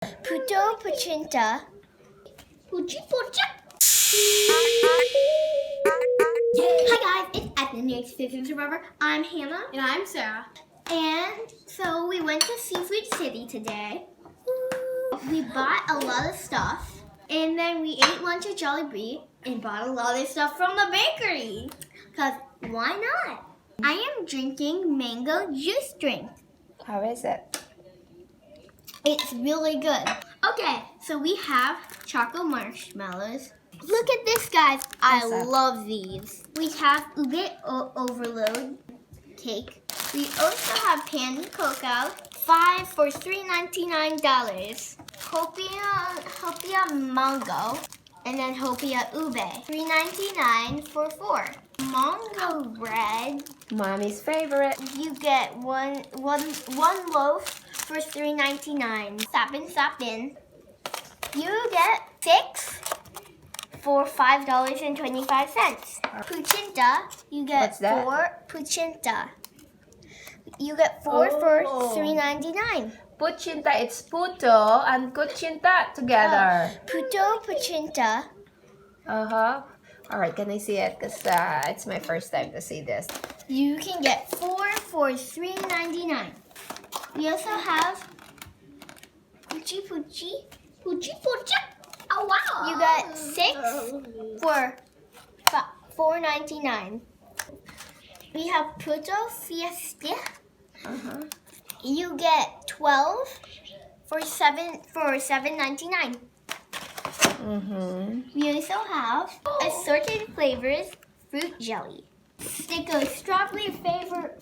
Puto, kutsinta. Puchi, puchi. Hi guys, it's Ethan, the Extinction Survivor. I'm Hannah. And I'm Sarah. And so we went to Seafood City today. We bought a lot of stuff. And then we ate lunch at Jollibee and bought a lot of stuff from the bakery. Because why not? I am drinking mango juice drink. How is it? It's really good. Okay, so we have choco marshmallows. Look at this, guys. I What's that? love these. We have ube overload cake. We also have pandecoco. 5 for $3.99. Hopia mongo. And then hopia ube. $3.99 for 4. Mongo bread. Mommy's favorite. You get one loaf for $3.99. Sapin. You get 6 for $5.25. Kutsinta, you get What's that? 4 kutsinta. You get 4 for $3.99. Kutsinta, it's puto and kutsinta together. Puto kutsinta. Alright, can I see it? Because it's my first time to see this. You can get 4 for $3.99. We also have puchi. Oh wow! You got 6 for $4.99. We have puto fiesta. You get 12 for $7.99. We also have assorted flavors fruit jelly, Stik O strawberry flavor,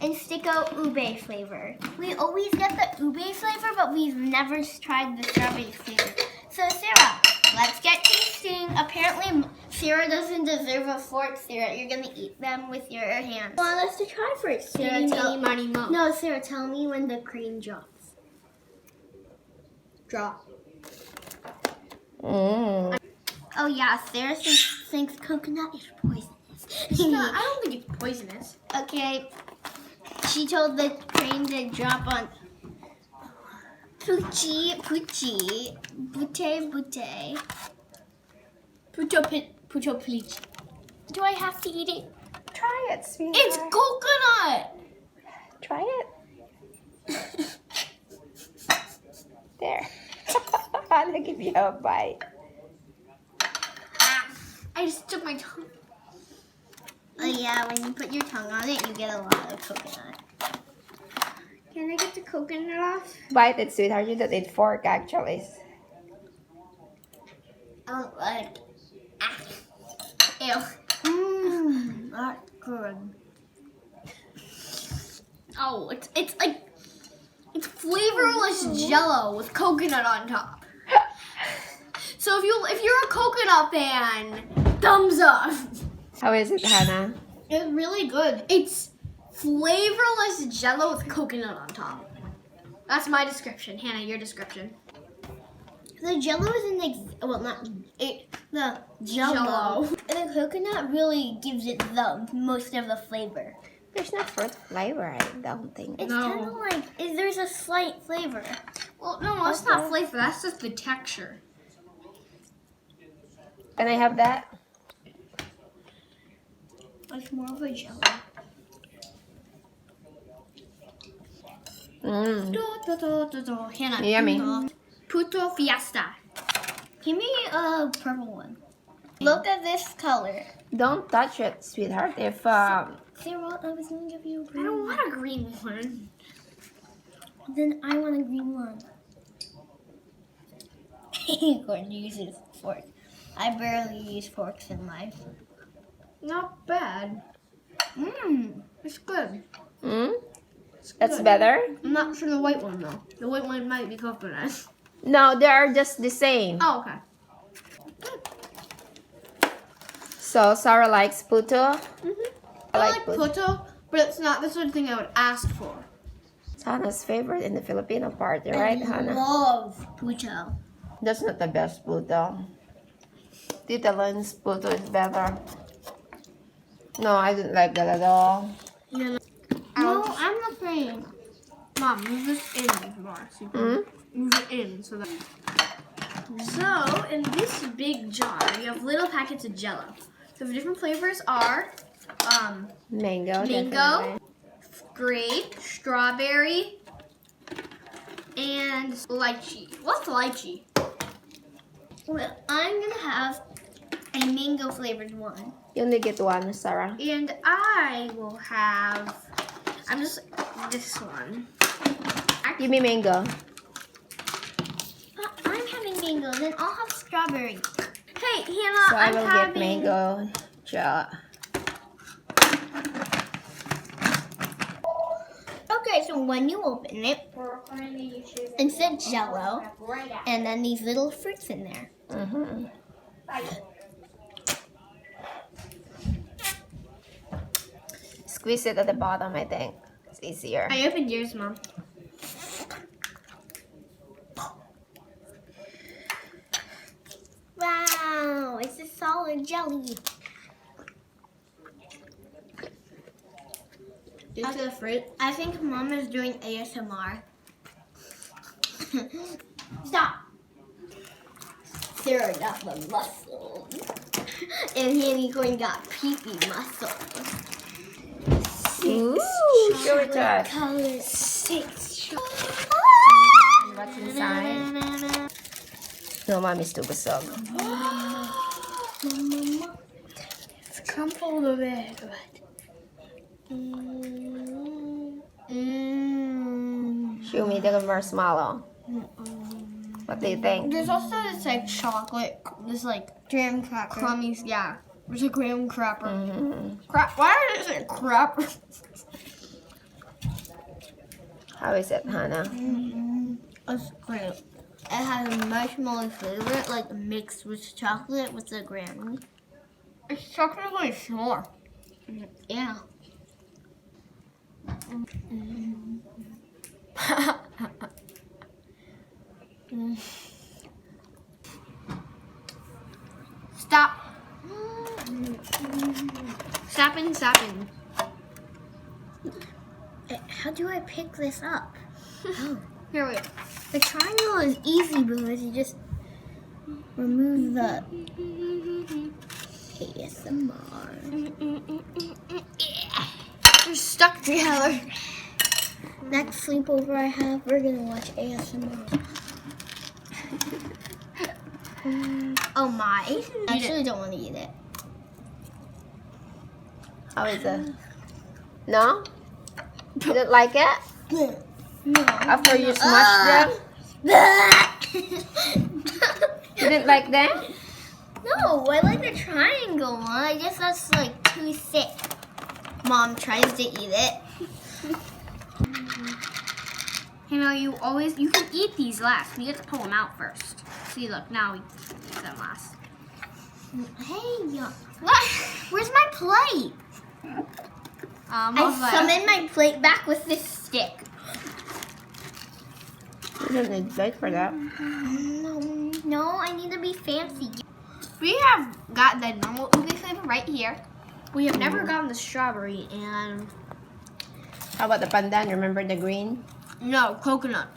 and Stik O ube flavor. We always get the ube flavor, but we've never tried the strawberry flavor. So Sarah, let's get tasting. Apparently, Sarah doesn't deserve a fork, Sarah. You're gonna eat them with your hands. I want us to try first. Sarah, No, Sarah, tell me when the cream drops. Drop. Oh yeah, Sarah thinks coconut is poisonous. I don't think it's poisonous. Okay, she told the cream to drop on puchi, bute. Puto pichi. Do I have to eat it? Try it, sweetheart. It's coconut! Try it. There. I'll give you a bite. I just took my tongue. Oh yeah, when you put your tongue on it, you get a lot of coconut. Can I get the coconut off? Bite it, sweetheart. You don't need fork, actually. I don't like it. Ew. That's good. Oh, it's like it's flavorless Jello with coconut on top. So if you're a coconut fan, thumbs up. How is it, Hannah? It's really good. It's flavorless Jello with coconut on top. That's my description. Hannah, your description. The Jello isn't the Jello. And the coconut really gives it the most of the flavor. There's no fruit flavor, I don't think. It's kind of like there's a slight flavor. Well, no, that's not flavor. That's just the texture. Can I have that? It's more of a Jello. Hannah. Yummy. Puto fiesta. Give me a purple one. Look at this color. Don't touch it, sweetheart. If Sarah, I was going to give you a green one. I don't want a green one. Then I want a green one. Gordon uses fork. I barely use forks in life. Not bad. It's good. That's better? I'm not sure the white one though. The white one might be coconut. No, they are just the same. Oh, okay. So Sarah likes puto. I like puto, but it's not the sort of thing I would ask for. It's Hannah's favorite in the Filipino party, right, Hannah? Love puto. That's not the best puto. Tita Lynn's puto is better. No, I didn't like that at all. Yeah. No, I'm not saying. Mom, move this in more. So you can move it in so that. So in this big jar, you have little packets of Jello. So the different flavors are Mango. mango, Definitely. grape, strawberry, and lychee. What's lychee? Well, I'm gonna have a mango flavored one. You only get one, Sarah. And I will have. I'm just this one. Give me mango. I'm having mango, then I'll have strawberry. Hey, Hannah, So I I'm will having. get mango. Gel. Okay, so when you open it, it said Jello, and then these little fruits in there. Mm-hmm. Squeeze it at the bottom, I think. It's easier. I opened yours, Mom. Wow, it's a solid jelly. Is it a fruit? I think Mom is doing ASMR. Stop. There are nothing muscles. And Hanny Coin got pee-pee muscles. Ooh, show it to us. Colors. 6 And what's inside? No, mommy's too busog. It's crumpled a bit. Show me the marshmallow. What do you think? There's also this like chocolate, this like Graham cracker. crummies, yeah. There's a graham crapper. Mm-hmm. Crap. Why did it say crapper? How is it, Hannah? It's great. It has a marshmallow flavor, like mixed with chocolate with the graham. It's chocolately s'more. Yeah. Stop. Sapin, sapin. How do I pick this up? Here we go. The triangle is easy because you just remove the ASMR. They're stuck together. Next sleepover I have, we're gonna watch ASMR. Oh my. I actually don't want to eat it. How is it? No? You don't like it? No. After you smash them? You didn't like them? No, I like the triangle one. I guess that's like too thick. Mom tries to eat it. You know, you can eat these last. We get to pull them out first. See, look, now we eat them last. Hey, what? Where's my plate? I summoned my plate back with this stick. You don't need plate for that. No, I need to be fancy. We have got the normal ube flavor right here. We have never gotten the strawberry and How about the pandan? Remember the green? no coconut.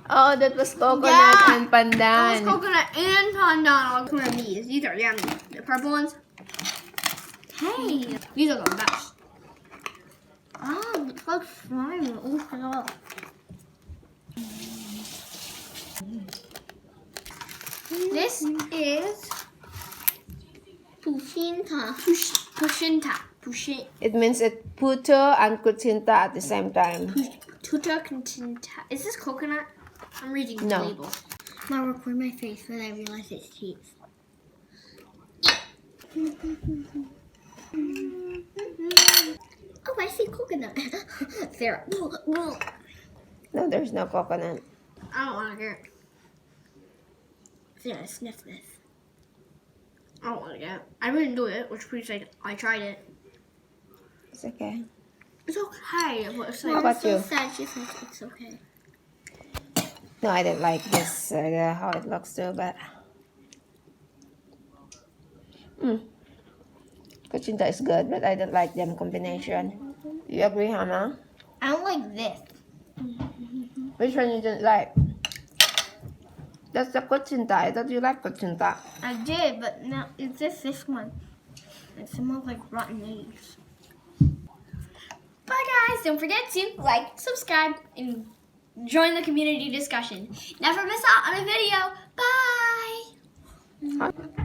Oh, that was coconut Yeah. and That was pandan. coconut and pandan. Look at these. These are yummy. The purple ones. Hey, these are the best. Oh, it's like slimy. Oh, hello. This is Kutsinta. pushinta. It means it's puto and kutsinta at the same time. Tuta kutsinta. Is this coconut? I'm reading the No. label. Now record my face when I realize it's cheese. Oh, I see coconut. Sarah. No, there's no coconut. I don't want to get it. Sarah, sniff this. I don't want to get it. I didn't do it, which proves I tried it. It's okay. It's okay. But it's How like, about I'm so you? sad she thinks it's okay. No, I didn't like this, how it looks too, but... Kutsinta is good, but I don't like them combination. You agree, Hannah? I don't like this. Which one you didn't like? That's the kutsinta. I thought you like kutsinta. I did, but now it's just this one. It smells like rotten eggs. Bye guys, don't forget to like, subscribe, and join the community discussion. Never miss out on a video. Bye! Huh?